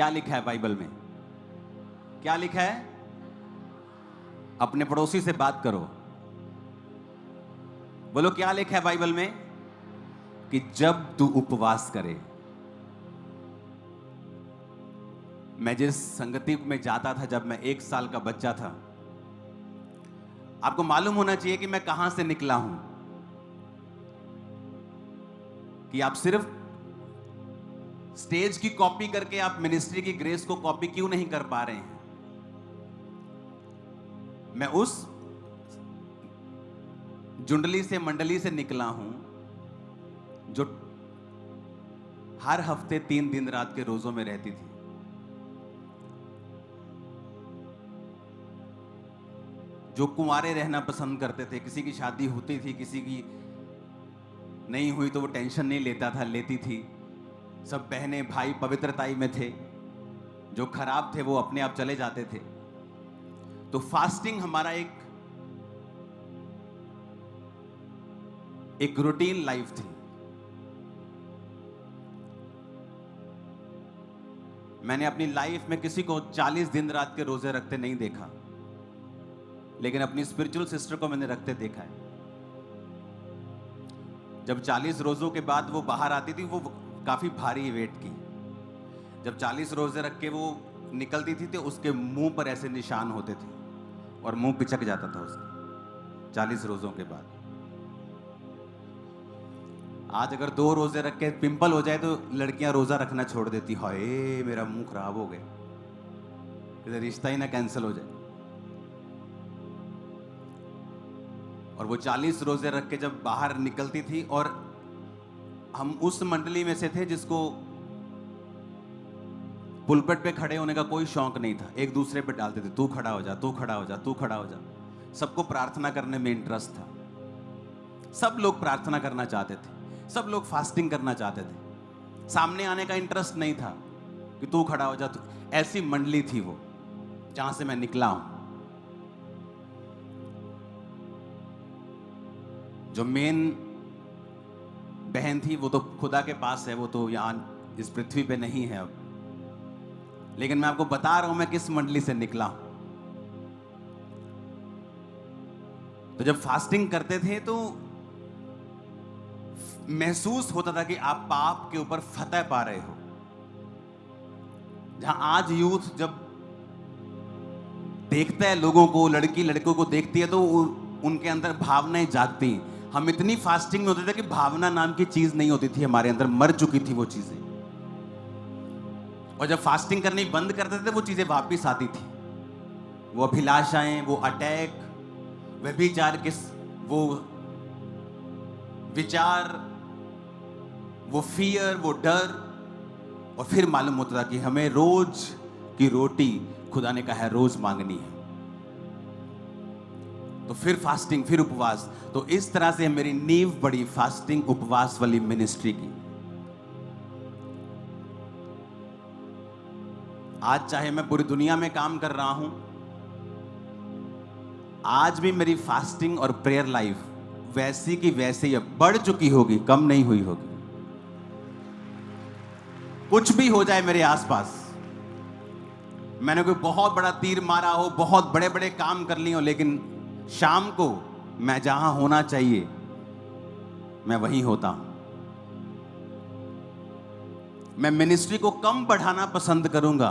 क्या लिखा है बाइबल में? क्या लिखा है? अपने पड़ोसी से बात करो, बोलो क्या लिखा है बाइबल में? कि जब तू उपवास करे। मैं जिस संगति में जाता था जब मैं 1 साल का बच्चा था, आपको मालूम होना चाहिए कि मैं कहां से निकला हूं, कि आप सिर्फ स्टेज की कॉपी करके आप मिनिस्ट्री की ग्रेस को कॉपी क्यों नहीं कर पा रहे हैं। मैं उस जुंडली से मंडली से निकला हूं जो हर हफ्ते 3 दिन रात के रोजों में रहती थी। जो कुंवारे रहना पसंद करते थे, किसी की शादी होती थी, किसी की नहीं हुई तो वो टेंशन नहीं लेता था, लेती थी। सब बहनें भाई पवित्रताई में थे, जो खराब थे वो अपने आप चले जाते थे। तो फास्टिंग हमारा एक रूटीन लाइफ थी। मैंने अपनी लाइफ में किसी को 40 दिन रात के रोजे रखते नहीं देखा, लेकिन अपनी स्पिरिचुअल सिस्टर को मैंने रखते देखा है। जब 40 रोजों के बाद वो बाहर आती थी, वो काफी भारी वेट की। जब 40 रोजे रख के वो निकलती थी तो उसके मुंह पर ऐसे निशान होते थे और मुंह पिचक जाता था उसका 40 रोजों के बाद। आज अगर 2 रोजे रख के पिंपल हो जाए तो लड़कियां रोजा रखना छोड़ देती, हाय मेरा मुंह खराब हो गया, किसी रिश्ता ही ना कैंसिल हो जाए। और वो 40 रोजे रख के जब बाहर निकलती थी, और हम उस मंडली में से थे जिसको पुलपट पे खड़े होने का कोई शौक नहीं था। एक दूसरे पे डालते थे, तू खड़ा हो जा, तू खड़ा हो जा, तू खड़ा हो जा। सबको प्रार्थना करने में इंटरेस्ट था, सब लोग प्रार्थना करना चाहते थे, सब लोग फास्टिंग करना चाहते थे। सामने आने का इंटरेस्ट नहीं था कि तू खड़ा हो जा। तू, ऐसी मंडली थी वो जहां से मैं निकला हूं। जो मेन बहन थी वो तो खुदा के पास है, वो तो यहां इस पृथ्वी पे नहीं है अब। लेकिन मैं आपको बता रहा हूं मैं किस मंडली से निकला हूं। तो जब फास्टिंग करते थे तो महसूस होता था कि आप पाप के ऊपर फतह पा रहे हो। जहां आज यूथ जब देखता है लोगों को, लड़की लड़कों को देखती है तो उनके अंदर भावनाएं जागती हैं। हम इतनी फास्टिंग में होते थे कि भावना नाम की चीज नहीं होती थी हमारे अंदर, मर चुकी थी वो चीजें। और जब फास्टिंग करनी बंद करते थे वो चीजें वापस आती थी। वो अभिलाषाएं, वो अटैक, व्यभिचार, वो विचार, वो फियर, वो डर। और फिर मालूम होता था कि हमें रोज की रोटी खुदा ने कहा है रोज मांगनी है। तो फिर फास्टिंग, फिर उपवास। तो इस तरह से मेरी नींव बड़ी फास्टिंग उपवास वाली मिनिस्ट्री की। आज चाहे मैं पूरी दुनिया में काम कर रहा हूं, आज भी मेरी फास्टिंग और प्रेयर लाइफ वैसी की वैसी है, बढ़ चुकी होगी, कम नहीं हुई होगी। कुछ भी हो जाए मेरे आसपास, मैंने कोई बहुत बड़ा तीर मारा हो, बहुत बड़े बड़े काम कर लिए हो, लेकिन शाम को मैं जहां होना चाहिए मैं वहीं होता हूं। मैं मिनिस्ट्री को कम बढ़ाना पसंद करूंगा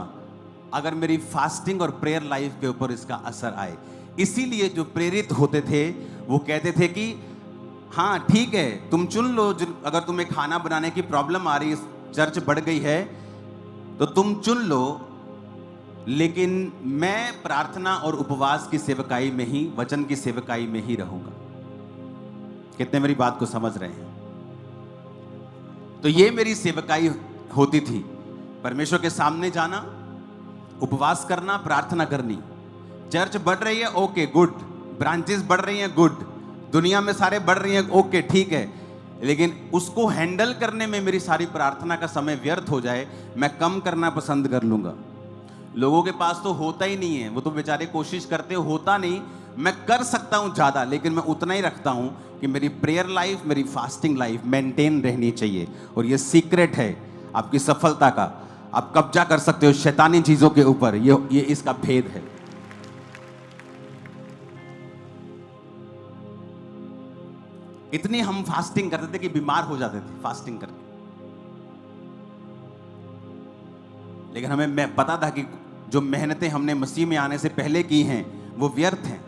अगर मेरी फास्टिंग और प्रेयर लाइफ के ऊपर इसका असर आए। इसीलिए जो प्रेरित होते थे वो कहते थे कि हाँ ठीक है, तुम चुन लो, अगर तुम्हें खाना बनाने की प्रॉब्लम आ रही है, चर्च बढ़ गई है तो तुम चुन लो, लेकिन मैं प्रार्थना और उपवास की सेवकाई में ही, वचन की सेवकाई में ही रहूंगा। कितने मेरी बात को समझ रहे हैं? तो ये मेरी सेवकाई होती थी, परमेश्वर के सामने जाना, उपवास करना, प्रार्थना करनी। चर्च बढ़ रही है, ओके गुड, ब्रांचेस बढ़ रही हैं, गुड, दुनिया में सारे बढ़ रही हैं, ओके ठीक है, लेकिन उसको हैंडल करने में मेरी सारी प्रार्थना का समय व्यर्थ हो जाए, मैं कम करना पसंद कर लूंगा। लोगों के पास तो होता ही नहीं है, वो तो बेचारे कोशिश करते हो, होता नहीं। मैं कर सकता हूं ज्यादा, लेकिन मैं उतना ही रखता हूं कि मेरी प्रेयर लाइफ, मेरी फास्टिंग लाइफ मेंटेन रहनी चाहिए। और ये सीक्रेट है आपकी सफलता का। आप कब्जा कर सकते हो शैतानी चीजों के ऊपर। ये इसका भेद है। इतनी हम फास्टिंग करते थे कि बीमार हो जाते थे फास्टिंग करके, लेकिन हमें पता था कि जो मेहनतें हमने मसीह में आने से पहले की हैं वो व्यर्थ हैं,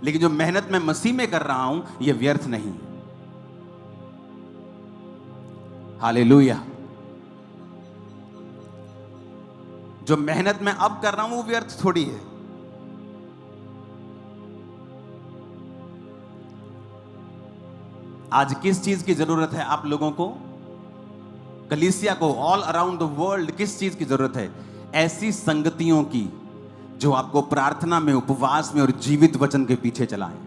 लेकिन जो मेहनत मैं मसीह में कर रहा हूं ये व्यर्थ नहीं। हालेलुया। जो मेहनत मैं अब कर रहा हूं वो व्यर्थ थोड़ी है। आज किस चीज की जरूरत है आप लोगों को, कलीसिया को, ऑल अराउंड द वर्ल्ड किस चीज की जरूरत है? ऐसी संगतियों की जो आपको प्रार्थना में, उपवास में और जीवित वचन के पीछे चलाएं।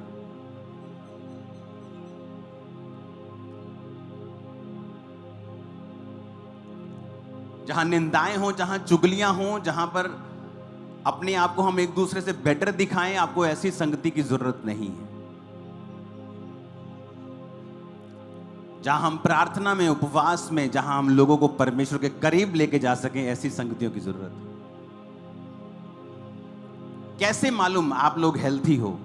जहां निंदाएं हो, जहां चुगलियां हो, जहां पर अपने आप को हम एक दूसरे से बेटर दिखाएं, आपको ऐसी संगति की जरूरत नहीं है। जहां हम प्रार्थना में, उपवास में, जहां हम लोगों को परमेश्वर के करीब लेके जा सकें, ऐसी संगतियों की जरूरत है। कैसे मालूम आप लोग हेल्थी हो?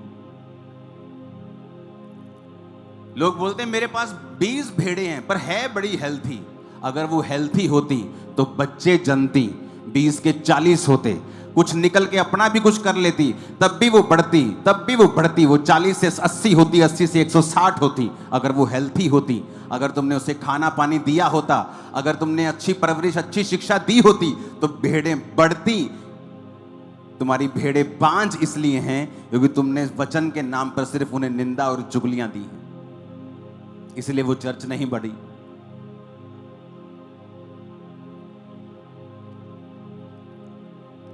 लोग बोलते हैं मेरे पास 20 भेड़ें हैं पर है बड़ी हेल्थी। अगर वो हेल्थी होती तो बच्चे जन्मती, 20 के 40 होते, कुछ निकल के अपना भी कुछ कर लेती, तब भी वो बढ़ती, वो 40 से 80 होती, 80 से 160 होती। अगर वो हेल्थी होती, अगर तुमने उसे खाना पानी दिया होता, अगर तुमने अच्छी परवरिश, अच्छी शिक्षा दी होती, तो भेड़ें बढ़ती। तुम्हारी भेड़ें बांझ इसलिए हैं क्योंकि तुमने वचन के नाम पर सिर्फ उन्हें निंदा और चुगलियां दी, इसलिए वो चर्च नहीं बढ़ी।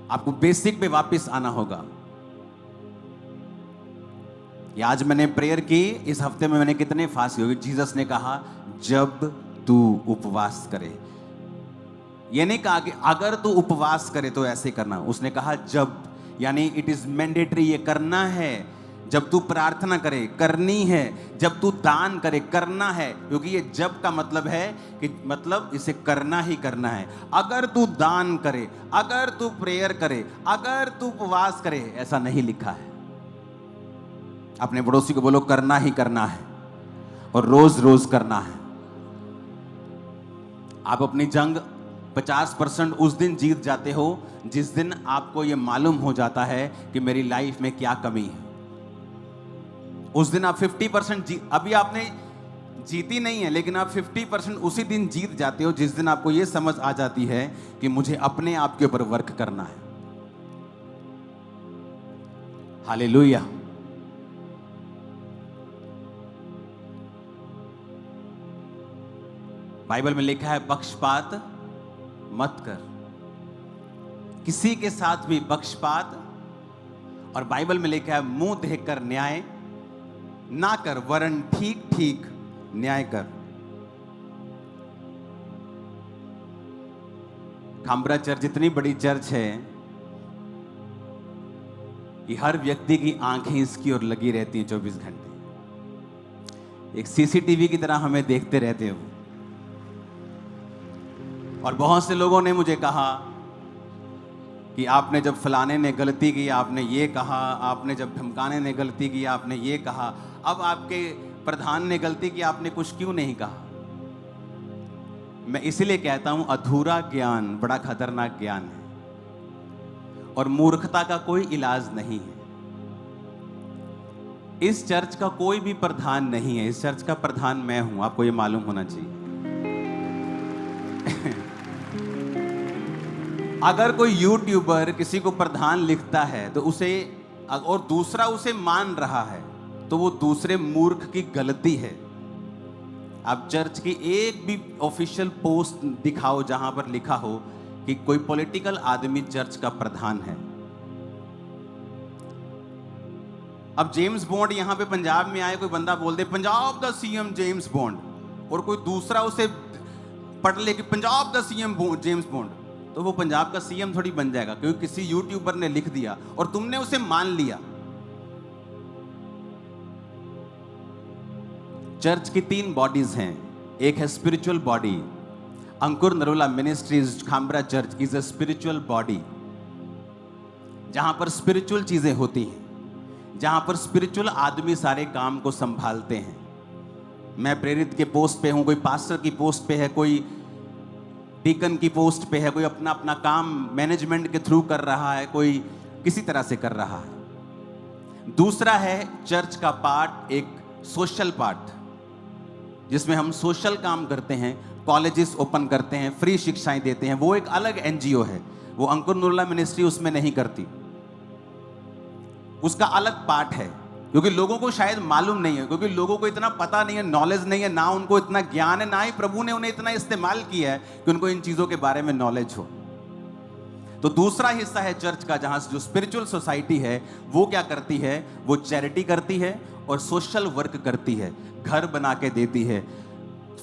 आपको बेसिक पे वापस आना होगा। ये आज मैंने प्रेयर की, इस हफ्ते में मैंने कितने फास्ट किए? जीसस ने कहा जब तू उपवास करे। ये नहीं कहा कि अगर तू उपवास करे तो ऐसे करना, उसने कहा जब, यानी इट इज मैंडेटरी, ये करना है। जब तू प्रार्थना करे करनी है, जब तू दान करे करना है, क्योंकि ये जब का मतलब है कि मतलब इसे करना ही करना है। अगर तू दान करे, अगर तू प्रेयर करे, अगर तू उपवास करे, ऐसा नहीं लिखा है। अपने पड़ोसी को बोलो करना ही करना है और रोज रोज करना है। आप अपनी जंग 50% उस दिन जीत जाते हो जिस दिन आपको यह मालूम हो जाता है कि मेरी लाइफ में क्या कमी है। उस दिन आप 50% अभी आपने जीती नहीं है, लेकिन आप 50% उसी दिन जीत जाते हो जिस दिन आपको यह समझ आ जाती है कि मुझे अपने आप के ऊपर वर्क करना है। हालेलुया। बाइबल में लिखा है पक्षपात मत कर, किसी के साथ भी पक्षपात। और बाइबल में लिखा है मुंह देखकर न्याय ना कर, वरन ठीक ठीक न्याय कर। खामबरा चर्च इतनी बड़ी चर्च है कि हर व्यक्ति की आंखें इसकी ओर लगी रहती हैं 24 घंटे। एक सीसीटीवी की तरह हमें देखते रहते हो। और बहुत से लोगों ने मुझे कहा कि आपने जब फलाने ने गलती की आपने ये कहा, आपने जब धमकाने ने गलती की आपने ये कहा, अब आपके प्रधान ने गलती की आपने कुछ क्यों नहीं कहा? मैं इसीलिए कहता हूं अधूरा ज्ञान बड़ा खतरनाक ज्ञान है और मूर्खता का कोई इलाज नहीं है। इस चर्च का कोई भी प्रधान नहीं है, इस चर्च का प्रधान मैं हूं, आपको ये मालूम होना चाहिए। अगर कोई यूट्यूबर किसी को प्रधान लिखता है तो उसे, और दूसरा उसे मान रहा है, तो वो दूसरे मूर्ख की गलती है। आप चर्च की एक भी ऑफिशियल पोस्ट दिखाओ जहां पर लिखा हो कि कोई पॉलिटिकल आदमी चर्च का प्रधान है। अब जेम्स बॉन्ड यहां पे पंजाब में आए, कोई बंदा बोल दे पंजाब द सीएम जेम्स बॉन्ड, और कोई दूसरा उसे पढ़ ले कि पंजाब द सीएम जेम्स बॉन्ड, तो वो पंजाब का सीएम थोड़ी बन जाएगा क्योंकि किसी यूट्यूबर ने लिख दिया और तुमने उसे मान लिया। चर्च की 3 बॉडीज हैं। एक है spiritual body, Ankur Narola ministries Khamra church is a spiritual body, जहां पर स्पिरिचुअल चीजें होती हैं, जहां पर स्पिरिचुअल आदमी सारे काम को संभालते हैं। मैं प्रेरित के पोस्ट पे हूं, कोई पास्टर की पोस्ट पे है, कोई डीकन की पोस्ट पे है, कोई अपना अपना काम मैनेजमेंट के थ्रू कर रहा है, कोई किसी तरह से कर रहा है। दूसरा है चर्च का पार्ट, एक सोशल पार्ट, जिसमें हम सोशल काम करते हैं, कॉलेजेस ओपन करते हैं, फ्री शिक्षाएं देते हैं। वो एक अलग एनजीओ है, वो अंकुर नरोला मिनिस्ट्री उसमें नहीं करती, उसका अलग पार्ट है। क्योंकि लोगों को शायद मालूम नहीं है, क्योंकि लोगों को इतना पता नहीं है, नॉलेज नहीं है, ना उनको इतना ज्ञान है, ना ही प्रभु ने उन्हें इतना इस्तेमाल किया है कि उनको इन चीजों के बारे में नॉलेज हो। तो दूसरा हिस्सा है चर्च का, जहां जो स्पिरिचुअल सोसाइटी है वो क्या करती है, वो चैरिटी करती है और सोशल वर्क करती है, घर बना के देती है,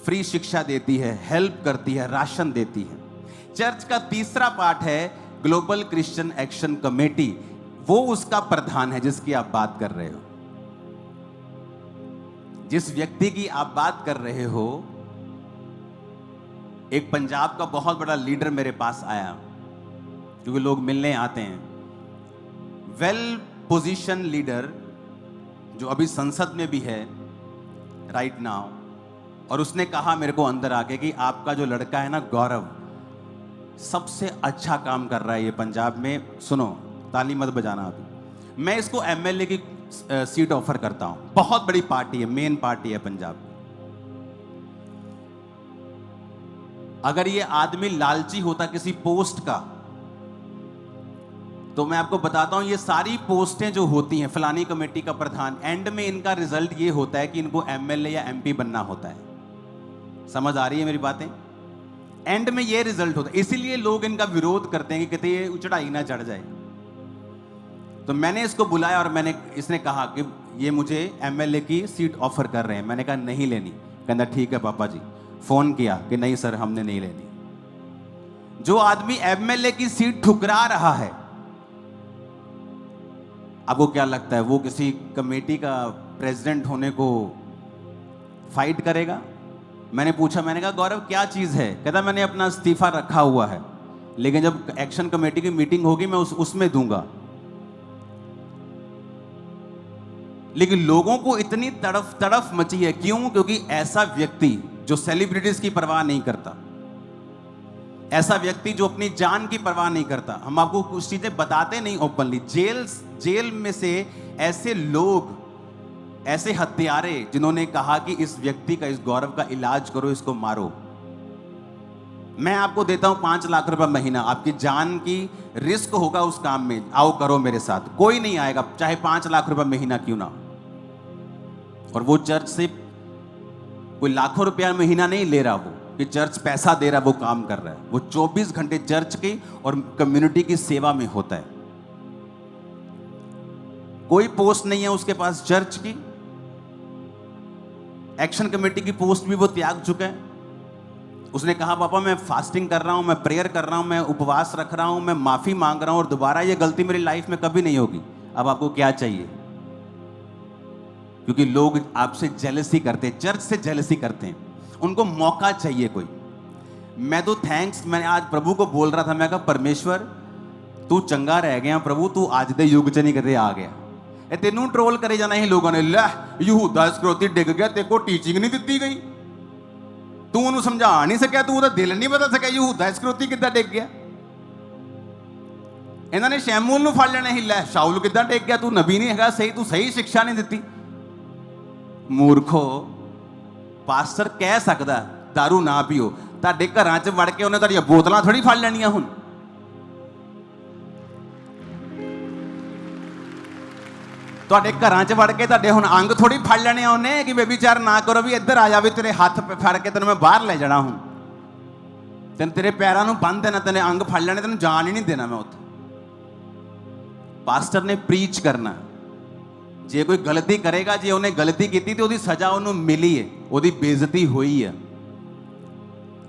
फ्री शिक्षा देती है, हेल्प करती है, राशन देती है। चर्च का तीसरा पार्ट है ग्लोबल क्रिश्चियन एक्शन कमेटी, वो उसका प्रधान है जिसकी आप बात कर रहे हो। जिस व्यक्ति की आप बात कर रहे हो, एक पंजाब का बहुत बड़ा लीडर मेरे पास आया, क्योंकि लोग मिलने आते हैं, वेल पोजीशन लीडर जो अभी संसद में भी है राइट नाउ, और उसने कहा मेरे को अंदर आके कि आपका जो लड़का है ना गौरव, सबसे अच्छा काम कर रहा है ये पंजाब में। सुनो, ताली मत बजाना अभी, मैं इसको एमएलए की सीट ऑफर करता हूं। बहुत बड़ी पार्टी है, मेन पार्टी है पंजाब। अगर ये आदमी लालची होता किसी पोस्ट का, तो मैं आपको बताता हूं, ये सारी पोस्टें जो होती हैं, फलानी कमेटी का प्रधान, एंड में इनका रिजल्ट ये होता है कि इनको एमएलए या एमपी बनना होता है। समझ आ रही है मेरी बातें? एंड में ये रिजल्ट होता है, इसीलिए लोग इनका विरोध करते हैं कि कहते ये चढ़ाई ना चढ़ जाए। तो मैंने इसको बुलाया और इसने कहा कि ये मुझे एमएलए की सीट ऑफर कर रहे हैं। मैंने कहा नहीं लेनी। कहता ठीक है पापा जी। फोन किया कि नहीं सर, हमने नहीं लेनी। जो आदमी एमएलए की सीट ठुकरा रहा है, आपको क्या लगता है वो किसी कमेटी का प्रेसिडेंट होने को फाइट करेगा? मैंने पूछा, मैंने कहा गौरव क्या चीज है? कहता मैंने अपना इस्तीफा रखा हुआ है, लेकिन जब एक्शन कमेटी की मीटिंग होगी मैं उसमें दूंगा। लेकिन लोगों को इतनी तड़फ मची है, क्यों? क्योंकि ऐसा व्यक्ति जो सेलिब्रिटीज की परवाह नहीं करता, ऐसा व्यक्ति जो अपनी जान की परवाह नहीं करता, हम आपको कुछ चीजें बताते नहीं ओपनली। जेल में से ऐसे लोग, ऐसे हत्यारे जिन्होंने कहा कि इस व्यक्ति का, इस गौरव का इलाज करो, इसको मारो। मैं आपको देता हूं 5 लाख रुपए महीना, आपकी जान की रिस्क होगा उस काम में, आओ करो मेरे साथ। कोई नहीं आएगा, चाहे 5 लाख रुपए महीना क्यों ना। और वो चर्च से कोई लाखों रुपया महीना नहीं ले रहा, वो कि चर्च पैसा दे रहा, वो काम कर रहा है। वो 24 घंटे चर्च की और कम्युनिटी की सेवा में होता है। कोई पोस्ट नहीं है उसके पास चर्च की, एक्शन कमेटी की पोस्ट भी वो त्याग चुका है। उसने कहा पापा मैं फास्टिंग कर रहा हूं, मैं प्रेयर कर रहा हूं, मैं उपवास रख रहा हूं, मैं माफी मांग रहा हूं, और दोबारा ये गलती मेरी लाइफ में कभी नहीं होगी। अब आपको क्या चाहिए? क्योंकि लोग आपसे जेलसी करते हैं, चर्च से जेलसी करते हैं, उनको मौका चाहिए कोई। मैं तो मैंने आज प्रभु को बोल रहा था, मैं कहा परमेश्वर तू चंगा रह गया प्रभु, तू आज दे युग च नहीं कदे आ गया। ए तेनू ट्रोल करे जाना ही लोगों ने, लै यहूदा इस्करियोती डिग गया, तेरे को टीचिंग नहीं दी गई, तू उन्हें समझा नहीं सकिया, तू ਉਹਦਾ दिल नहीं बता सकिया, यहूदा इस्करियोती किद्दां डिग गया। इन्होंने शैमूल ਨੂੰ ਫੜ ਲੈਣਾ ਹੀ, ਲੈ शाऊल किद्दां डिग गया, तू नबी नहीं हैगा, सही तू सही शिक्षा नहीं दी। मूर्खो, पास्टर कह सकदा दारू ना पीओ, ਤੁਹਾਡੇ ਘਰਾਂ 'ਚ ਵੜ ਕੇ ਉਹਨੇ ਤੁਹਾਡੀਆਂ ਬੋਤਲਾਂ ਥੋੜੀ ਫੜ ਲੈਣੀਆਂ ਹੁਣ। ਤੁਹਾਡੇ ਘਰਾਂ 'ਚ ਵੜ ਕੇ ਤੁਹਾਡੇ ਹੁਣ ਅੰਗ ਥੋੜੀ ਫੜ ਲੈਣੇ ਆ ਉਹਨੇ ਕਿ ਬੇਬੀਚਾਰ ਨਾ ਕਰੋ, ਵੀ ਇੱਧਰ ਆ ਜਾ, ਵੀ ਤੇਰੇ ਹੱਥ ਫੜ ਕੇ ਤੈਨੂੰ ਮੈਂ ਬਾਹਰ ਲੈ ਜਾਣਾ ਹੁਣ, ਤੈਨੂੰ ਤੇਰੇ ਪੈਰਾਂ ਨੂੰ ਬੰਨ ਦੇਣਾ, ਤੈਨੂੰ ਅੰਗ ਫੜ ਲੈਣੇ, ਤੈਨੂੰ ਜਾਣ ਹੀ ਨਹੀਂ ਦੇਣਾ ਮੈਂ ਉੱਥੇ। ਪਾਸਟਰ ਨੇ ਪ੍ਰੀਚ ਕਰਨਾ, ਜੇ ਕੋਈ ਗਲਤੀ ਕਰੇਗਾ, ਜੇ ਉਹਨੇ ਗਲਤੀ ਕੀਤੀ ਤੇ ਉਹਦੀ ਸਜ਼ਾ ਉਹਨੂੰ ਮਿਲੀ ਹੈ, ਉਹਦੀ ਬੇਇੱਜ਼ਤੀ ਹੋਈ ਹੈ,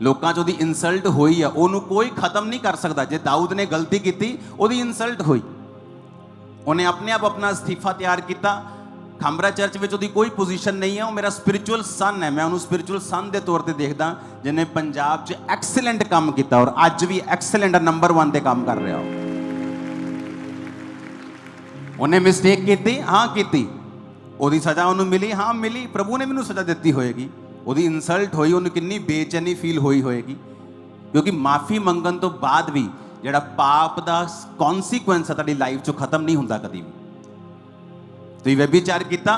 ਲੋਕਾਂ 'ਚ ਉਹਦੀ ਇਨਸਲਟ ਹੋਈ ਹੈ, ਉਹਨੂੰ ਕੋਈ ਖਤਮ ਨਹੀਂ ਕਰ ਸਕਦਾ। ਜੇ ਦਾਊਦ ਨੇ ਗਲਤੀ ਕੀਤੀ, ਉਹਦੀ ਇਨਸਲਟ ਹੋਈ, ਉਹਨੇ ਆਪਣੇ ਆਪ ਆਪਣਾ ਅਸਤੀਫਾ ਤਿਆਰ ਕੀਤਾ, ਖਾਂਬਰਾ ਚਰਚ ਵਿੱਚ ਉਹਦੀ ਕੋਈ ਪੋਜੀਸ਼ਨ ਨਹੀਂ ਹੈ, ਉਹ ਮੇਰਾ ਸਪਿਰਿਚੁਅਲ ਸਨ ਹੈ। ਮੈਂ ਉਹਨੂੰ ਸਪਿਰਿਚੁਅਲ ਸਨ ਦੇ ਤੌਰ ਤੇ ਦੇਖਦਾ, ਜਿਹਨੇ ਪੰਜਾਬ 'ਚ ਐਕਸਲੈਂਟ ਕੰਮ ਕੀਤਾ ਔਰ ਅੱਜ ਵੀ ਐਕਸਲੈਂਟ ਨੰਬਰ 1 ਤੇ ਕੰਮ ਕਰ ਰਿਹਾ। ਉਹਨੇ ਮਿਸਟੇਕ ਕੀਤੀ, ਹਾਂ ਕੀਤੀ, ਉਹਦੀ ਸਜ਼ਾ ਉਹਨੂੰ ਮਿਲੀ, ਹਾਂ ਮਿਲੀ। ਪ੍ਰਭੂ ਨੇ ਮੈਨੂੰ ਸਜ਼ਾ ਦਿੱਤੀ ਹੋਏਗੀ, ਉਹਦੀ ਇਨਸਲਟ ਹੋਈ, ਉਹਨੂੰ ਕਿੰਨੀ ਬੇਚੈਨੀ ਫੀਲ ਹੋਈ ਹੋਏਗੀ, ਕਿਉਂਕਿ ਮਾਫੀ ਮੰਗਣ ਤੋਂ ਬਾਅਦ ਵੀ ਜਿਹੜਾ ਪਾਪ ਦਾ ਕੌਨਸੀਕੁਐਂਸ ਹੈ ਤੁਹਾਡੀ ਲਾਈਫ 'ਚੋਂ ਖਤਮ ਨਹੀਂ ਹੁੰਦਾ ਕਦੀ ਵੀ। ਤੁਸੀਂ ਵਿਚਾਰ ਕੀਤਾ,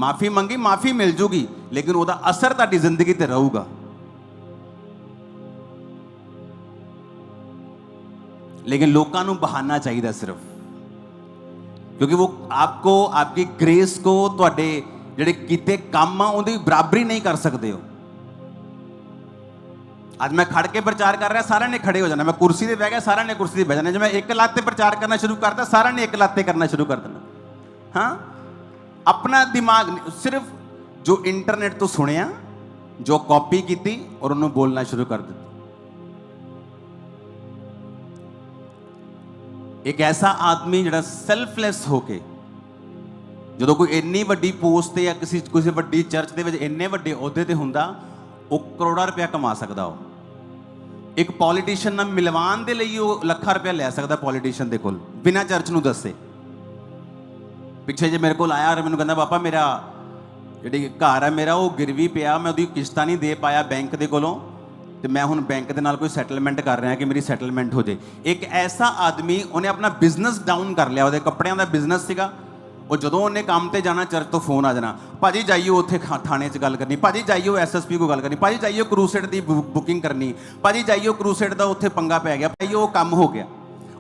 ਮਾਫੀ ਮੰਗੀ, ਮਾਫੀ ਮਿਲ ਜੂਗੀ, ਲੇਕਿਨ ਉਹਦਾ ਅਸਰ ਤੁਹਾਡੀ ਜ਼ਿੰਦਗੀ ਤੇ ਰਹੂਗਾ। लेकिन लोगों को बहाना चाहिए सिर्फ, क्योंकि वो आपको आपकी ग्रेस को तुहाडे जिहड़े कीते काम आ उहदी बराबरी नहीं कर सकते हो। आज मैं खड़ के प्रचार कर रहा, सारे ने खड़े हो जाना, मैं कुर्सी ते बैठ गया, सारे ने कुर्सी ते बैठ जाना। जब मैं एक लात ते प्रचार करना शुरू करता, सारे ने एक लात ते करना शुरू कर देना। हाँ, अपना दिमाग सिर्फ जो इंटरनेट तो सुनिया, जो कॉपी की और उन्होंने बोलना शुरू कर दिया। एक ऐसा आदमी जिहड़ा सैल्फलैस होके जो कोई इन्नी वड्डी पोस्ट या किसी वड्डी चर्च दे विच इन्ने वड्डे अहुदे ते हुंदा, वो करोड़ा रुपया कमा सकदा हो। एक पॉलीटिशियन नाल मिलवान दे लई वो लाखां रुपया लै सकदा पॉलीटिशियन दे कोल बिना चर्च नूं दस्से। पिछे जे मेरे कोल आया और मैनूं कहंदा पापा मेरा जिहड़ी घर है मेरा वो गिरवी पिया, मैं उहदी किश्तां नहीं दे पाया बैंक दे कोलों, तो मैं हुण बैंक के नाल कोई सैटलमेंट कर रहा कि मेरी सैटलमेंट हो जाए। एक ऐसा आदमी, उन्हें अपना बिजनेस डाउन कर लिया, वो कपड़ियां का बिजनेस सीगा, और जो उन्हें काम पर जाना चर्च तो फोन आ जाना, भाजी जाइए उत्थे थाने च गल करनी, भाजी जाइए SSP को गल करनी, भाजी जाइए क्रूसेड की बुकिंग करनी, भाजी जाइए क्रूसेड का उत्थे पंगा पै गया, भाई वो काम हो गया।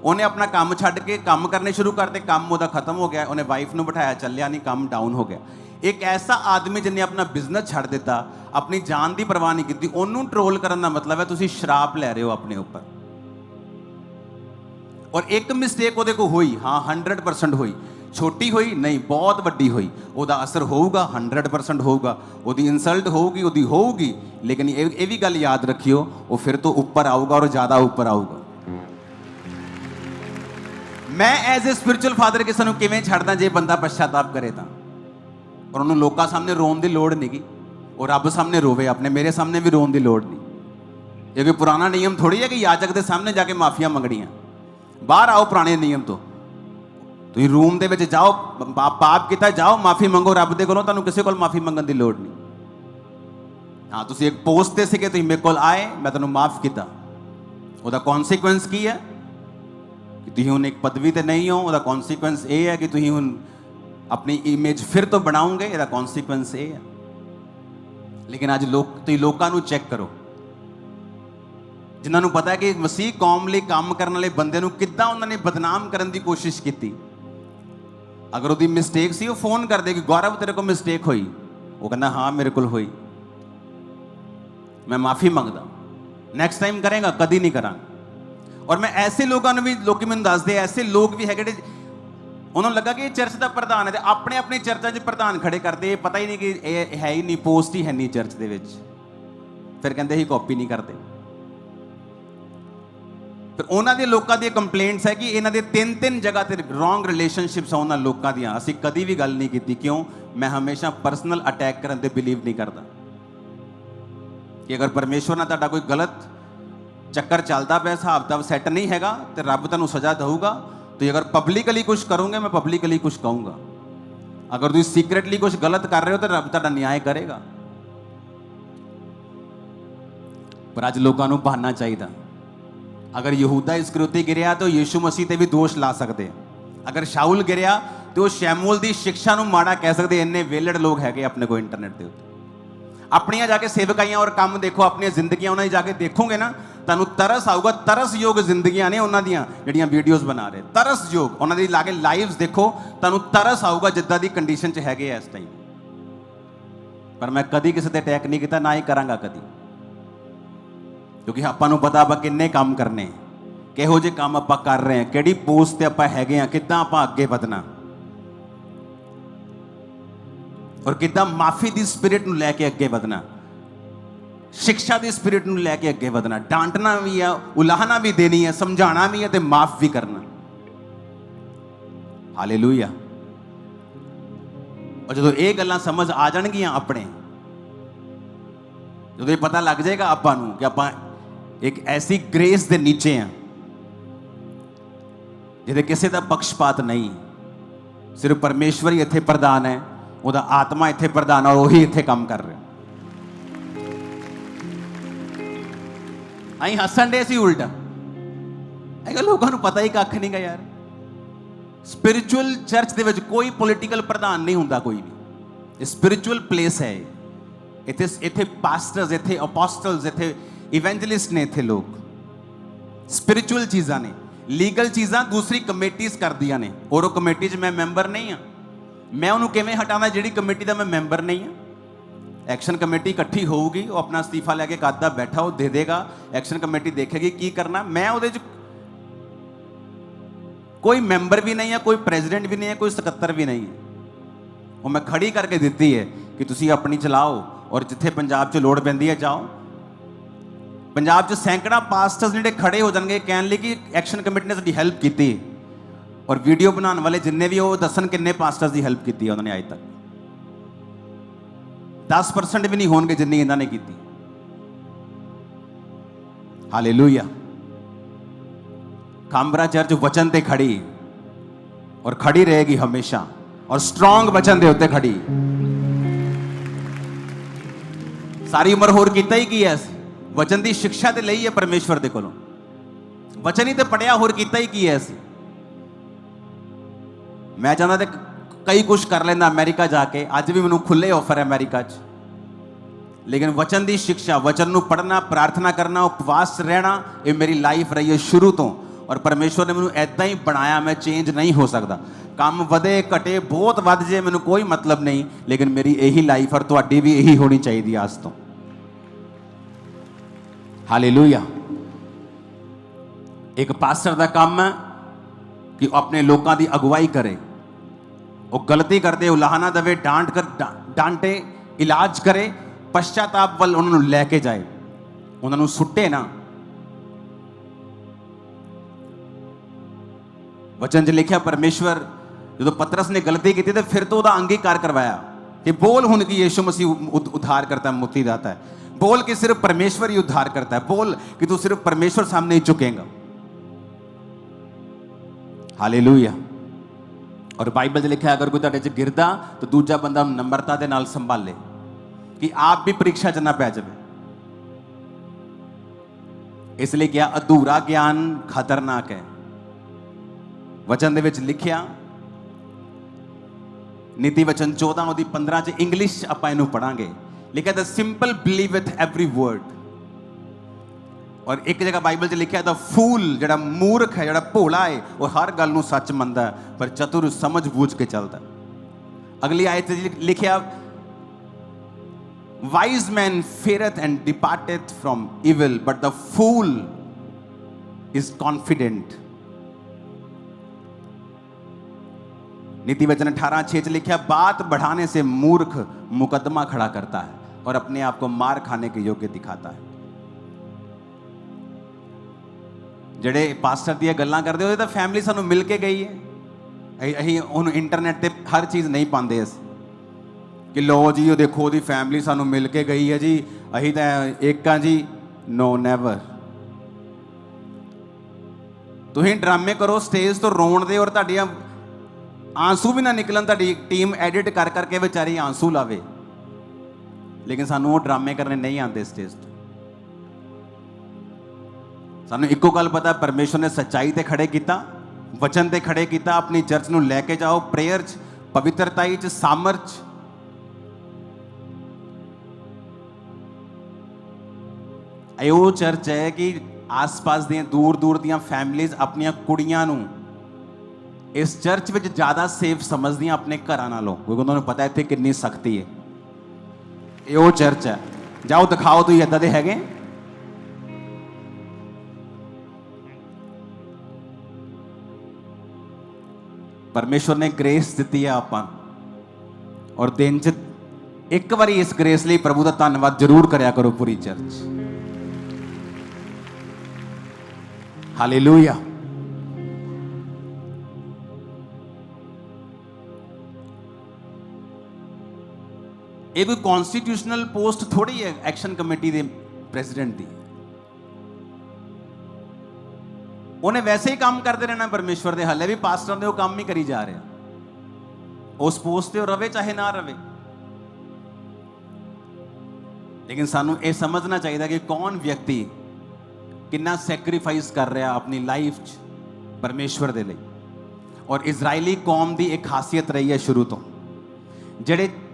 उन्हें अपना काम छड्ड के काम करने शुरू करते, काम उहदा खत्म हो गया, उन्हें वाइफ नूं बिठाया, चलिया नहीं, काम डाउन हो गया। एक ऐसा आदमी जिन्हें अपना बिजनेस छड्ड दिता, अपनी जान की परवाह नहीं की, उन्होंने ट्रोल करने का मतलब है तुसीं शराप लै रहे हो अपने ऊपर। और एक मिसटेक वो को हुई, हाँ 100% हुई, छोटी हुई नहीं, बहुत वड्डी हुई, उसका असर होगा 100% होगा, उसकी इंसल्ट होगी, लेकिन ये भी गल याद रखियो, वो फिर तो ऊपर आऊगा और ज़्यादा ऊपर आऊगा। मैं एज ए स्पिरिचुअल फादर किसी को किवें छड्डदा जे बंदा पश्चाताप करे तां, और उन्होंने लोगों सामने रोन की लोड़ नहीं, और रब सामने रोवे, अपने मेरे सामने भी रोन की लोड़ नहीं। ये कोई पुराना नियम थोड़ी है कि याजक के सामने जाके माफिया मंगनियां, बाहर आओ पुराने नियम तो, तुसीं रूम दे विच जाओ, पाप किया जाओ माफी मंगो रब दे कोलों, तुहानूं किसी कोल माफी मंगण की लोड़ नहीं। हाँ, तुसीं एक पोस्ट ते सीगे, तुसीं मेरे कोल आए, मैं तुहानूं माफ किया, उहदा कॉन्सीक्वेंस की है कि तुसीं हुण एक पदवी ते नहीं हो, उहदा कॉन्सीक्वेंस ये है कि तुसीं हुण अपनी इमेज फिर तो बनाओगे, इसका कॉन्सीक्वेंस ये है। लेकिन आज लोगों को चेक करो, जिन्होंने पता है कि मसीह कौम लिए काम करने वाले बंदे नूं किद्दां उन्होंने बदनाम करने की कोशिश की। अगर उसकी मिसटेक सी, वो फोन कर दे कि गौरव तेरे को मिसटेक हुई, वो कहना हाँ मेरे को हुई, मैं माफी मंगदा, नैक्सट टाइम करेगा, कदी नहीं करा। और मैं ऐसे लोगों ने भी, लोग मैंने दसदे, ऐसे लोग भी है, उन्होंने लगा कि चर्च का प्रधान है, अपने अपने चर्चा च प्रधान खड़े करते, पता ही नहीं कि है ही नहीं, पोस्ट ही है नहीं चर्च के विच, फिर कहते ही कॉपी नहीं करते। फिर उन्होंने लोगों की कंप्लेंट्स है कि इन्हों के 3-3 जगह पर रॉन्ग रिलेशनशिप्स है उन्होंने लोगों दी, असीं कदी भी गल नहीं की। क्यों? मैं हमेशा पर्सनल अटैक करने ते बिलीव नहीं करता कि अगर परमेश्वर ने तुहाडा कोई गलत चक्कर चलता पाया, हिसाब किताब सैट नहीं हैगा, तो रब तुहानूं सज़ा देऊगा। तो अगर पब्लिकली कुछ करोगे, मैं पब्लिकली कुछ कहूँगा, अगर तुम सीक्रेटली कुछ गलत कर रहे हो तो रब तुहाडा न्याय करेगा। पर अज लोगों को बहाना चाहिए। अगर यहूदा इस्करियोती गिरिया तो यीशु मसीह ते भी दोष ला सकते, अगर शाउल गिरिया तो वो शैमूल की शिक्षा नूं माड़ा कह सकते। इन्ने वेलड़ लोग है अपने को इंटरनेट के उत्ते, अपनियां जाके सेवकाइयां और काम देखो, अपनी जिंदगियां उन्हें जाके देखोगे ना, तुहानूं तरस आऊगा। तरस योग जिंदगियां ने उन्हां दियां जिहड़ियां वीडियोज़ बना रहे, तरस योग उन्हां दी लाके लाइव्स देखो, तुहानूं तरस आऊगा जिद्दां दी कंडीशन च हैगे इस टाइम। पर मैं कदी किसी ते अटैक नहीं किया, ना ही करांगा कदी, क्योंकि आपां नूं पता आपां किन्ने काम करने, किहो जे काम आपां कर रहे हैं, किहड़ी पोस्ट ते आपां हैगे आ, किद्दां आपां अगे वधना और किद्दां माफी दी स्पिरिट नूं लैके अगे वधना, शिक्षा की स्पिरिट नूं लैके अगे वधना। डांटना भी है, उलाहना भी देनी है, समझाना भी है, तो माफ भी करना। हालेलुया। और जो ये गल्लां समझ आ जाणगियां अपने, जो ये पता लग जाएगा आपां नूं कि आपां एक ऐसी ग्रेस दे नीचे हैं जिहदे किसी दा पक्षपात नहीं, सिर्फ परमेश्वर ही इत्थे प्रधान है, उहदा आत्मा इत्थे प्रधान और वही इत्थे काम कर रहे। असीं हसन डे सी उल्टा, लोगों को पता ही कख नहीं गा यार। स्पिरिचुअल चर्च दे विच कोई पॉलिटिकल प्रधान नहीं हुंदा, कोई भी स्पिरिचुअल प्लेस है। इत्थे इत्थे पास्टर्स, इत्थे अपोस्टल्स, इत्थे इवेंजलिस्ट ने, इत्थे लोग स्पिरिचुअल चीज़ां ने, लीगल चीज़ां दूसरी कमेटीज कर दियां ने, और वो कमेटी च मैं मैंबर नहीं हाँ। मैं उन्होंने किवें हटाना जिहड़ी कमेटी दा मैं मैंबर नहीं हाँ। एक्शन कमेटी इकट्ठी होगी, वो अपना अस्तीफा लैके कादा बैठा वो दे देगा, एक्शन कमेटी देखेगी की करना। मैं उहदे च कोई मैंबर भी नहीं है, कोई प्रेजिडेंट भी नहीं है, कोई सकत्तर भी नहीं है। वो मैं खड़ी करके दी है कि तुसी अपनी चलाओ, और जिथे पंजाब च लोड़ पैंदी है जाओ। पंजाब च सैकड़ा पास्टर्स जिहड़े खड़े हो जाएंगे कहने लगे कि एक्शन कमेटी ने साडी हेल्प की, और वीडियो बनाने वाले जिन्ने भी वो दसन किन्ने पास्टर्स की हेल्प की उन्होंने अज तक 10% भी नहीं होंगे जिन्नी इन्होंने की। हालेलुया। काम्बरा चर्च वचन ते खड़ी, और खड़ी रहेगी हमेशा, और स्ट्रॉन्ग वचन दे उत्ते खड़ी। सारी उम्र होर कीता ही की है, वचन की शिक्षा ते लई है परमेश्वर दे कोलों, वचन ही ते पढ़िया, होर कीता ही की है। मैं चाहता तो कई कुछ कर लेना अमेरिका जाके, अज भी मैनूं खुले ऑफर है अमेरिका च, लेकिन वचन की शिक्षा, वचन नूं पढ़ना, प्रार्थना करना, उपवास रहना, ये मेरी लाइफ रही है शुरू तो। और परमेश्वर ने मैनूं ऐदां ही बनाया, मैं चेंज नहीं हो सकता। काम वधे घटे बहुत वध जे मैनूं कोई मतलब नहीं, लेकिन मेरी यही लाइफ और तुहाडी भी यही होनी चाहिए आज तो। हालेलुया। एक पास्टर का काम है कि अपने लोगों की अगुवाई करे, वो गलती करते उलाहना दवे, डांटे, इलाज करे, पश्चाताप वाल उन्होंने लैके जाए, उन्होंने सुटे ना। वचन च लिखा परमेश्वर जो पतरस ने गलती की तो फिर तो अंगीकार करवाया कि बोल हुन कि यीशु मसीह उद्धार करता है, मुक्ति दाता है। बोल कि सिर्फ परमेश्वर ही उद्धार करता है। बोल कि तू सिर्फ परमेश्वर सामने ही झुकेगा। हालेलुया। और बाइबल च लिखा अगर कोई तुहाडे च गिरदा तो दूजा बंदा नम्रता दे नाल संभाले कि आप भी परीक्षा च ना पै जाए। इसलिए क्या अधूरा ज्ञान खतरनाक है। वचन दे विच लिखिया नीति वचन 14:15 च इंग्लिश आपां इहनूं पढ़ांगे। लिखा the simple believe with every word. और एक जगह बाइबल च लिखा द फूल जिहड़ा मूर्ख है, जिहड़ा भोला है, वो हर गल नूं सच मनदा है, पर चतुर समझ बूझ के चलता। अगली आयत लिखा wise man feareth and departeth from evil but the fool is confident. नीति वचन 18:6 च लिखा बात बढ़ाने से मूर्ख मुकदमा खड़ा करता है और अपने आप को मार खाने के योग्य दिखाता है। ਜਿਹੜੇ ਪਾਸਟਰ ਦੀਆਂ ਗੱਲਾਂ ਕਰਦੇ ਉਹਦੇ ਤਾਂ ਫੈਮਿਲੀ ਸਾਨੂੰ ਮਿਲ ਕੇ ਗਈ ਹੈ। ਅਸੀਂ ਉਹਨੂੰ ਇੰਟਰਨੈਟ ਤੇ ਹਰ ਚੀਜ਼ ਨਹੀਂ ਪਾਉਂਦੇ ਅਸੀਂ ਕਿ ਲੋ ਜੀ ਉਹ ਦੇਖੋ ਉਹਦੀ ਫੈਮਿਲੀ ਸਾਨੂੰ ਮਿਲ ਕੇ ਗਈ ਹੈ ਜੀ, ਅਸੀਂ ਤਾਂ ਇੱਕ ਆ ਜੀ। No never. ਤੁਸੀਂ ਡਰਾਮੇ ਕਰੋ ਸਟੇਜ ਤੋਂ ਰੋਣ ਦੇ ਔਰ ਤੁਹਾਡੀਆਂ ਆਂਸੂ ਵੀ ਨਾ ਨਿਕਲਣ, ਤੁਹਾਡੀ ਟੀਮ ਐਡਿਟ ਕਰ ਕਰਕੇ ਵਿਚਾਰੀ ਆਂਸੂ ਲਾਵੇ, ਲੇਕਿਨ ਸਾਨੂੰ ਉਹ ਡਰਾਮੇ ਕਰਨੇ ਨਹੀਂ ਆਉਂਦੇ ਸਟੇਜ ਤੋਂ। सानू इको गल पता परमेश्वर ने सच्चाई ते खड़े किया, वचन ते खड़े किया। अपनी चर्च नूं लैके जाओ प्रेयर च, पवित्रताई च, सामर्थ। वो चर्च है कि आस पास दी दूर दूर दी फैमिलीज अपनी कुड़ियां नूं इस चर्च में ज़्यादा सेफ समझदियां अपने घरां नालों, क्योंकि उन्होंने पता इत्थे कितनी सख्ती है। ये वो चर्च है। जाओ दिखाओ तुसीं इदां दे हैगे। परमेश्वर ने ग्रेस दी है आपां, और दिन च एक बारी इस ग्रेस लिए प्रभु का धन्यवाद जरूर करया करो पूरी चर्च। हालेलुया। ਇਹ ਕੋਈ ਕਨਸਟੀਟਿਊਸ਼ਨਲ ਪੋਸਟ ਥੋੜੀ ਹੈ ਐਕਸ਼ਨ ਕਮੇਟੀ ਦੇ ਪ੍ਰੈਜ਼ੀਡੈਂਟ ਦੀ। ਉਹਨੇ ਵੈਸੇ ਹੀ ਕੰਮ ਕਰਦੇ ਰਹਿਣਾ ਪਰਮੇਸ਼ਵਰ ਦੇ, ਹੱਲੇ ਵੀ ਪਾਸਟਰਾਂ ਦੇ ਉਹ ਕੰਮ ਹੀ ਕਰੀ ਜਾ ਰਿਹਾ। ਉਸ ਪੋਸਟ ਤੇ ਉਹ ਰਵੇ ਚਾਹੇ ਨਾ ਰਵੇ। ਲੇਕਿਨ ਸਾਨੂੰ ਇਹ ਸਮਝਣਾ ਚਾਹੀਦਾ ਕਿ ਕੌਣ ਵਿਅਕਤੀ ਕਿੰਨਾ ਸੈਕਰੀਫਾਈਸ ਕਰ ਰਿਹਾ ਆਪਣੀ ਲਾਈਫ 'ਚ ਪਰਮੇਸ਼ਵਰ ਦੇ ਲਈ। ਔਰ ਇਜ਼ਰਾਈਲੀ ਕੌਮ ਦੀ ਇੱਕ ਖਾਸੀਅਤ ਰਹੀ ਹੈ ਸ਼ੁਰੂ ਤੋਂ,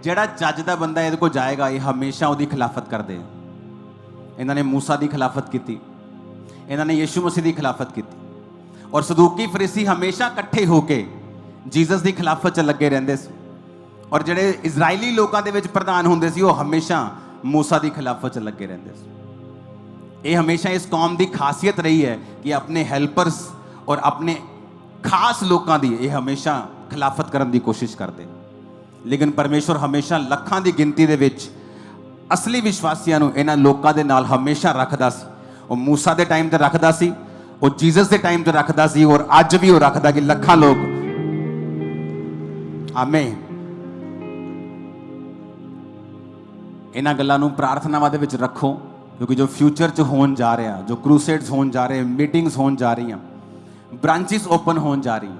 ਜਿਹੜਾ ਜੱਜ ਦਾ ਬੰਦਾ ਇਹਦੇ ਕੋਲ ਜਾਏਗਾ ਇਹ ਹਮੇਸ਼ਾ ਉਹਦੀ ਖਿਲਾਫਤ ਕਰਦੇ। ਇਹਨਾਂ ਨੇ ਮੂਸਾ ਦੀ ਖਿਲਾਫਤ ਕੀਤੀ, ਇਹਨਾਂ ਨੇ ਯਿਸੂ ਮਸੀਹ ਦੀ ਖਿਲਾਫਤ ਕੀਤੀ। ਔਰ ਸਦੂਕੀ ਫਰੀਸੀ ਹਮੇਸ਼ਾ ਇਕੱਠੇ ਹੋ ਕੇ ਜੀਸਸ ਦੀ ਖਿਲਾਫਤ 'ਚ ਲੱਗੇ ਰਹਿੰਦੇ ਸੀ। ਔਰ ਜਿਹੜੇ ਇਜ਼ਰਾਈਲੀ ਲੋਕਾਂ ਦੇ ਵਿੱਚ ਪ੍ਰਧਾਨ ਹੁੰਦੇ ਸੀ ਉਹ ਹਮੇਸ਼ਾ ਮੂਸਾ ਦੀ ਖਿਲਾਫਤ 'ਚ ਲੱਗੇ ਰਹਿੰਦੇ ਸੀ। ਇਹ ਹਮੇਸ਼ਾ ਇਸ ਕੌਮ ਦੀ ਖਾਸੀਅਤ ਰਹੀ ਹੈ ਕਿ ਆਪਣੇ ਹੈਲਪਰਸ ਔਰ ਆਪਣੇ ਖਾਸ ਲੋਕਾਂ ਦੀ ਇਹ ਹਮੇਸ਼ਾ ਖਿਲਾਫਤ ਕਰਨ ਦੀ ਕੋਸ਼ਿਸ਼ ਕਰਦੇ। ਲੇਕਿਨ ਪਰਮੇਸ਼ਵਰ ਹਮੇਸ਼ਾ ਲੱਖਾਂ ਦੀ ਗਿਣਤੀ ਦੇ ਵਿੱਚ ਅਸਲੀ ਵਿਸ਼ਵਾਸੀਆਂ ਨੂੰ ਇਹਨਾਂ ਲੋਕਾਂ ਦੇ ਨਾਲ ਹਮੇਸ਼ਾ ਰੱਖਦਾ ਸੀ। ਉਹ ਮੂਸਾ ਦੇ ਟਾਈਮ ਤੇ ਰੱਖਦਾ ਸੀ, ਉਹ ਜੀਸਸ ਦੇ ਟਾਈਮ ਤੇ ਰੱਖਦਾ ਸੀ, ਔਰ ਅੱਜ ਵੀ ਉਹ ਰੱਖਦਾ ਕਿ ਲੱਖਾਂ ਲੋਕ ਆਮੇਨ ਇਹਨਾਂ ਗੱਲਾਂ ਨੂੰ ਪ੍ਰਾਰਥਨਾਵਾਂ ਦੇ ਵਿੱਚ ਰੱਖੋ, ਕਿਉਂਕਿ ਜੋ ਫਿਊਚਰ 'ਚ ਹੋਣ ਜਾ ਰਿਹਾ, ਜੋ ਕਰੂਸੇਡਸ ਹੋਣ ਜਾ ਰਹੇ, ਮੀਟਿੰਗਸ ਹੋਣ ਜਾ ਰਹੀਆਂ, ਬ੍ਰਾਂਚਿਸ ਓਪਨ ਹੋਣ ਜਾ ਰਹੀ,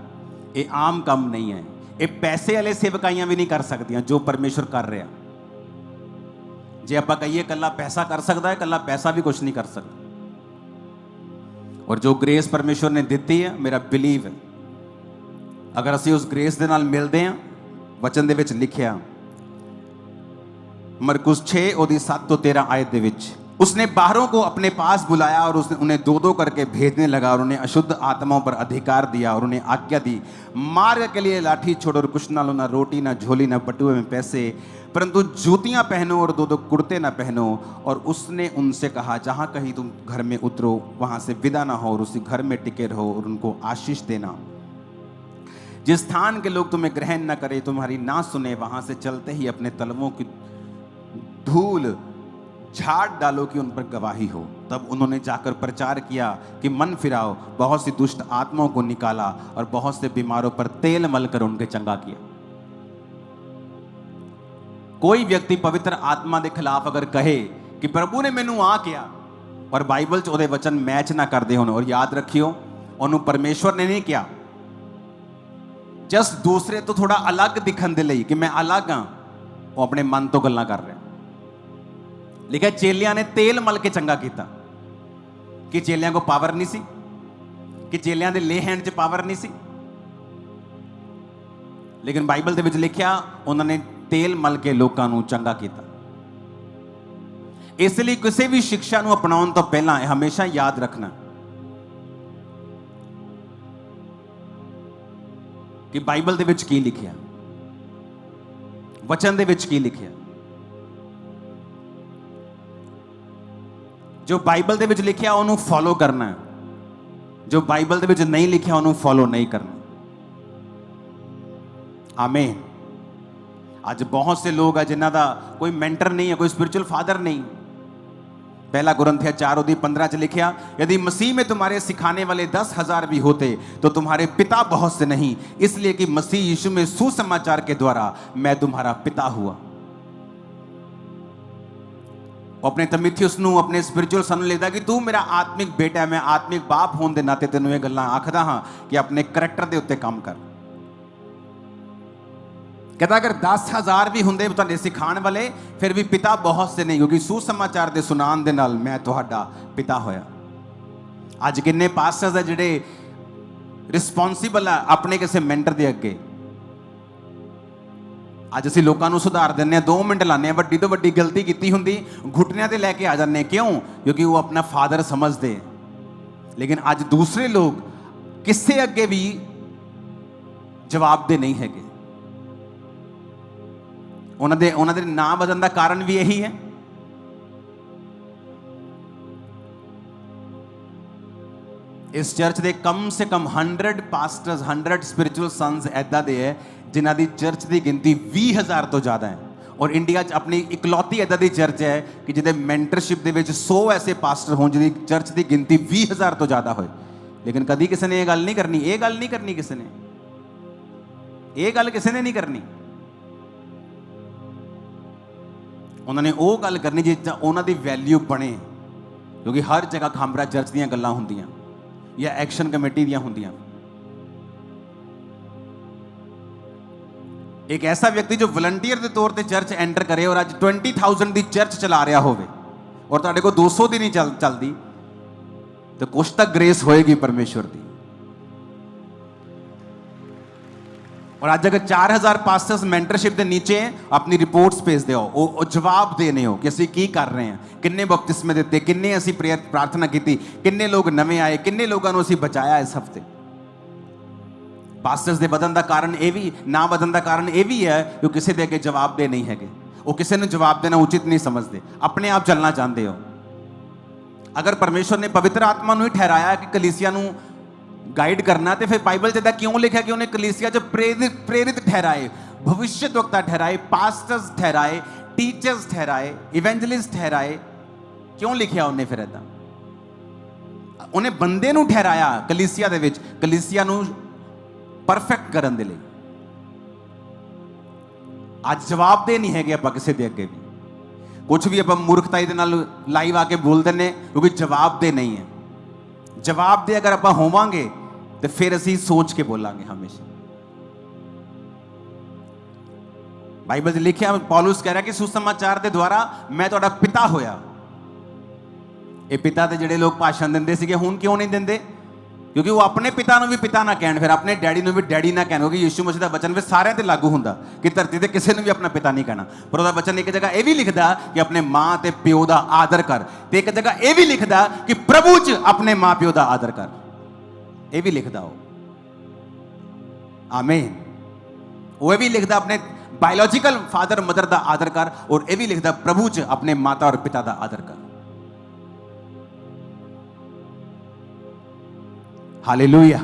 ਇਹ ਆਮ ਕੰਮ ਨਹੀਂ ਹੈ। ਇਹ ਪੈਸੇ ਵਾਲੇ ਸੇਵਕਾਈਆਂ ਵੀ ਨਹੀਂ ਕਰ ਸਕਦੀਆਂ ਜੋ ਪਰਮੇਸ਼ਵਰ ਕਰ ਰਿਹਾ। ਜੇ ਆਪਾਂ ਕਹੀਏ ਇਕੱਲਾ ਪੈਸਾ ਕਰ ਸਕਦਾ ਹੈ, ਇਕੱਲਾ ਪੈਸਾ ਵੀ ਕੁਝ ਨਹੀਂ ਕਰ ਸਕਦਾ। ਔਰ ਜੋ ਗ੍ਰੇਸ ਪਰਮੇਸ਼ਵਰ ਨੇ ਦਿੱਤੀ ਹੈ, ਮੇਰਾ ਬਿਲੀਵ ਹੈ ਅਗਰ ਅਸੀਂ ਉਸ ਗ੍ਰੇਸ ਦੇ ਨਾਲ ਮਿਲਦੇ ਹਾਂ, ਵਚਨ ਦੇ ਵਿੱਚ ਲਿਖਿਆ मरकुस 6 और 7 तो 13 आयत दे विच, उसने बाहरों को अपने पास बुलाया और उसने उन्हें दो दो करके भेजने लगा और उन्हें अशुद्ध आत्माओं पर अधिकार दिया और उन्हें आज्ञा दी, मार्ग के लिए लाठी छोड़ो और कुछ ना लो, ना रोटी ना झोली ना बटुए में पैसे, परंतु जूतियां पहनो और दो दो कुर्ते ना पहनो। और उसने उनसे कहा, जहाँ कहीं तुम घर में उतरो वहाँ से विदा ना हो और उसी घर में टिके रहो और उनको आशीष देना। जिस स्थान के लोग तुम्हें ग्रहण न करे, तुम्हारी ना सुने, वहाँ से चलते ही अपने तलवों की धूल झाड़ डालो कि उन पर गवाही हो। तब उन्होंने जाकर प्रचार किया कि मन फिराओ, बहुत सी दुष्ट आत्माओं को निकाला और बहुत से बीमारों पर तेल मलकर उनके चंगा किया। कोई व्यक्ति पवित्र आत्मा के खिलाफ अगर कहे कि प्रभु ने मैनू आ किया और बाइबल च उहदे वचन मैच ना करते होण, और याद रखियो उन्होंने परमेश्वर ने नहीं किया जस्ट दूसरे तो थोड़ा अलग दिखण दे लई कि मैं अलग हाँ, वो अपने मन तो गल्लां कर रहे। लिखा चेलियां ने तेल मल के चंगा किया, कि चेलियां को पावर नहीं सी, कि चेलियां दे ले हैंड च पावर नहीं सी, लेकिन बाइबल दे विच लिखिया उन्होंने तेल मल के लोगों को चंगा किया। इसलिए किसी भी शिक्षा को अपनाने तो पहला हमेशा याद रखना कि बाइबल दे विच की लिखिया, वचन दे विच की लिखिया। जो बाइबल दे विच लिखिया उन्होंने फॉलो करना है, जो बाइबल दे विच नहीं लिखिया उन्होंने फॉलो नहीं करना। आमीन। आज बहुत से लोग है जिन्हों का कोई मेंटर नहीं है, कोई स्पिरिचुअल फादर नहीं। पहला कुरिन्थियों 4:15 च लिखिया, यदि मसीह में तुम्हारे सिखाने वाले 10,000 भी होते तो तुम्हारे पिता बहुत से नहीं, इसलिए कि मसीह यीशु में सुसमाचार के द्वारा मैं तुम्हारा पिता हुआ। अपने तिमुथियुस नूं अपने स्पिरिचुअल सन लिखदा कि तू मेरा आत्मिक बेटा है, मैं आत्मिक बाप होने के नाते तेनों ये गल्लां आखदा हां कि अपने करैक्टर के उत्ते काम कर। कहता अगर 10,000 भी होंदे तुहाडे सिखाण वाले, फिर भी पिता बहुत से नहीं, क्योंकि सुसमाचार दे सुनाण दे नाल मैं तुहाडा पिता होया। अज किन्ने पास्टर्स है जिहड़े रिस्पोंसिबल है अपने किसी मेंटर दे अगे। अज असीं लोकां नूं सुधार दिंदे हां, 2 मिनट लाने हां, वड्डी तो वड्डी गलती कीती हुंदी घुटनियां ते लैके आ जाने। क्यों? क्योंकि वो अपना फादर समझदे। लेकिन अज दूसरे लोग किसे अगे भी जवाब दे नहीं हैगे। उन्होंने नाम बदलने का कारण भी यही है। इस चर्च के कम से कम 100 पास्टर्स, 100 स्पिरिचुअल सन्स ऐदा दे है जिन्हां दी चर्च की गिनती 20,000 तो ज़्यादा है। और इंडिया अपनी इकलौती ऐदा दी चर्च है कि जिहदे मेंटरशिप दे विच 100 ऐसे पास्टर हों जिहदी चर्च की गिनती 20,000 तो ज़्यादा होए। लेकिन कभी किसी ने यह गल नहीं करनी, ये गल नहीं करनी, किसी ने ये गल किसी ने नहीं करनी। ਉਹਨਾਂ ਨੇ ਉਹ ਗੱਲ ਕਰਨੀ ਜਿਸ ਦਾ ਉਹਨਾਂ ਦੀ ਵੈਲਿਊ ਬਣੇ, ਕਿਉਂਕਿ ਹਰ ਜਗ੍ਹਾ ਖਾਂਬਰਾ ਚਰਚ ਦੀਆਂ ਗੱਲਾਂ ਹੁੰਦੀਆਂ ਜਾਂ ਐਕਸ਼ਨ ਕਮੇਟੀ ਦੀਆਂ ਹੁੰਦੀਆਂ। ਇੱਕ ਐਸਾ ਵਿਅਕਤੀ ਜੋ ਵਲੰਟੀਅਰ ਦੇ ਤੌਰ ਤੇ ਚਰਚ ਐਂਟਰ ਕਰੇ ਔਰ ਅੱਜ 20,000 ਦੀ ਚਰਚ ਚਲਾ ਰਿਹਾ ਹੋਵੇ ਔਰ ਤੁਹਾਡੇ ਕੋਲ 200 ਦੀ ਨਹੀਂ ਚੱਲਦੀ, ਤੇ ਕੁਛ ਤਾਂ ਗ੍ਰੇਸ ਹੋਏਗੀ ਪਰਮੇਸ਼ਵਰ ਦੀ। और आज अगर 4000 पास्टर्स मेंटरशिप के नीचे अपनी रिपोर्ट्स भेजते हो, वो जवाब देने हो कि असी की कर रहे हैं, किन्ने बपतिस्मे दिते, किन्ने असी प्रेयर प्रार्थना की, किन्ने लोग नवे आए, किन्ने लोगों को असी बचाया इस हफ्ते। पास्टर्स के बदन का कारण यह भी ना बदन का कारण यह भी है कि किसी के अगे जवाब दे नहीं है, वो किसी ने जवाब देना उचित नहीं समझते, अपने आप चलना चाहते हो। अगर परमेश्वर ने पवित्र आत्मा ही ठहराया कि कलीसिया नूं गाइड करना, तो फिर बाइबल च क्यों लिखा कि उन्हें कलीसिया जो प्रेरित ठहराए, भविष्यद्वक्ता ठहराए, पास्टर्स ठहराए, टीचर्स ठहराए, इवेंजलिस्ट ठहराए, क्यों लिखा उन्हें? फिर ऐसा उन्हें बंदे नूं ठहराया कलीसिया दे विच, कलीसिया नूं परफेक्ट करन दे लई। आज जवाब दे नहीं है आपां किसी दे अगे भी, कुछ भी आपां मूर्खताई दे नाल लाइव आके बोल दिंदे क्योंकि जवाब दे नहीं है। जवाब दे अगर आपां होवांगे तो फिर असी सोच के बोलांगे हमेशा। बाइबल च लिखिया, पौलुस कह रहा कि सुसमाचार के द्वारा मैं तुहाडा पिता होया। ये पिता ते जिहड़े लोग भाषण दिंदे सीगे हुण क्यों नहीं दिंदे? क्योंकि वो अपने पिता नूं भी पिता ना कहण, फिर अपने डैडी नूं भी डैडी ना कहण, क्योंकि यीशु मसीह दा वचन फिर सारिਆਂ ते लागू हुंदा कि धरती ते किसी नूं भी अपना पिता नहीं कहना। पर ਉਹਦਾ वचन एक जगह यह भी लिखदा कि अपने मां ते प्यो दा आदर कर, ते एक जगह यह भी लिखदा कि प्रभु च अपने मां प्यो दा आदर कर, यह भी लिखदा हो। आमीन। वो भी लिखदा अपने बायोलॉजिकल फादर मदर दा आदर कर, और यह भी लिखदा प्रभु च अपने माता और पिता दा आदर कर। हालेलुया।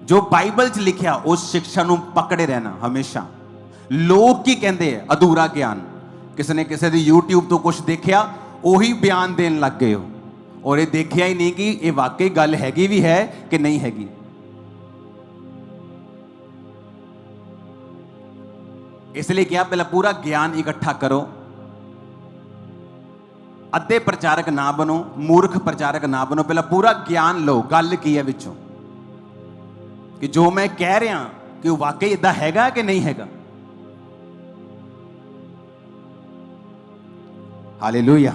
जो बाइबल च लिखिया उस शिक्षा नूं पकड़े रहना हमेशा। लोग की कहते हैं अधूरा ज्ञान, किसी ने किसी दी यूट्यूब तो कुछ देखिया उही बयान देन लग गए हो, और ये देखिया ही नहीं कि ये वाकई गल हैगी भी है कि नहीं हैगी। इसलिए क्या पहला पूरा ज्ञान इकट्ठा करो, अद्धे प्रचारक ना बनो, मूर्ख प्रचारक ना बनो, पहला पूरा ज्ञान लो गल की है विचों, कि जो मैं कह रहा कि वो वाकई इदा हैगा कि नहीं हैगा। हालेलुया।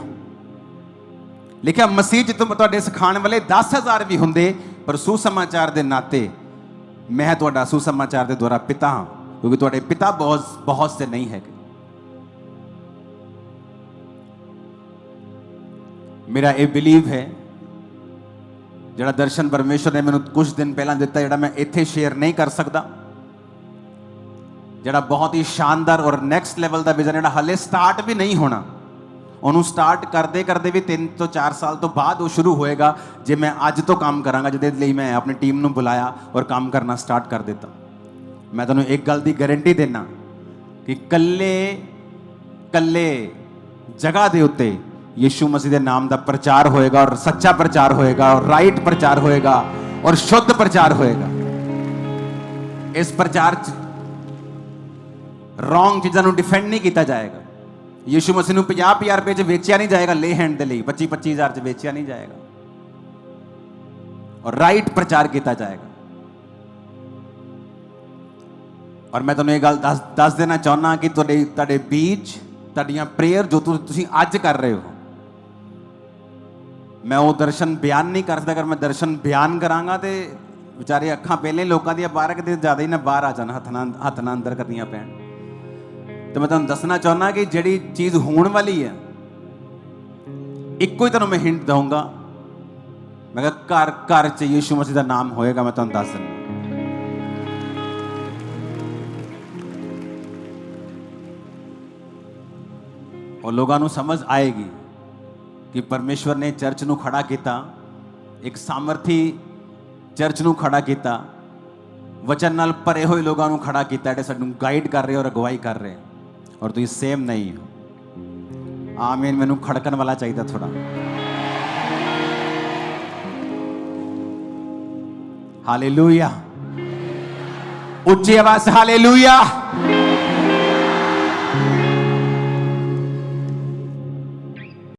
लिखा मसीह च तुहाडे सिखाण वाले 10,000 भी हुंदे, पर सुसमाचार दे नाते मैं तुहाडा सुसमाचार दे द्वारा पिता हां, क्योंकि तुहाडे पिता बहुत से नहीं हैगे। मेरा ये बिलीव है, जिहड़ा दर्शन परमेश्वर ने मैनूं कुछ दिन पहला दिता, जिहड़ा मैं इत्थे शेयर नहीं कर सकता, जिहड़ा बहुत ही शानदार और नैक्सट लैवल का विजन, जिहड़ा हाले स्टार्ट भी नहीं होना, उन्होंने स्टार्ट करते करते भी 3 ਤੋਂ 4 साल तो बाद वो शुरू होएगा, जे मैं अज तो काम करांगा, जिहदे लई मैं अपनी टीम नूं बुलाया और काम करना स्टार्ट कर दिता। मैं तुहानूं एक गल की गारंटी देना कि कल्ले जगह के उत्ते यीशु मसीह के नाम का प्रचार होएगा, और सच्चा प्रचार होएगा, और राइट प्रचार होएगा, और शुद्ध प्रचार होएगा। इस प्रचार रॉन्ग चीज़ों को डिफेंड नहीं किया जाएगा। यीशु मसीह को 50,000 रुपए च बेचिया नहीं जाएगा, ले हैंड के लिए 25,000 च बेचिया नहीं जाएगा, और राइट प्रचार किया जाएगा। और मैं तुम्हें एक गल दस देना चाहना कि तुहाडे बीच तुहाडियां प्रेयर जो तुसीं अज कर रहे हो, मैं वो दर्शन बयान नहीं कर सकता। अगर मैं दर्शन बयान करांगा तो बेचारे अखां पहले लोगों दी बाहर किते ज़्यादा ही ना बाहर आ जान, हथ ना अंदर करनियां पैण। तो मैं तुहानूं दसना चाहना कि जिहड़ी चीज़ होण वाली है, इक्को ही तुहानूं मैं हिंट दूंगा। मैं कहा घर च यीशु मसीह का नाम होएगा, मैं तुहानूं दस दिंदा। और लोगों को समझ आएगी कि परमेश्वर ने चर्च नूं खड़ा किया, एक सामर्थी चर्च नूं खड़ा किया, वचन नाल भरे हुए लोगों को खड़ा किया, जिहड़े सानूं गाइड कर रहे और अगवाई कर रहे, और तुसीं सेम नहीं हो। आमीन। मैनूं खड़कन वाला चाहिए थोड़ा। हालेलुया। उच्ची आवाज़ हालेलुया।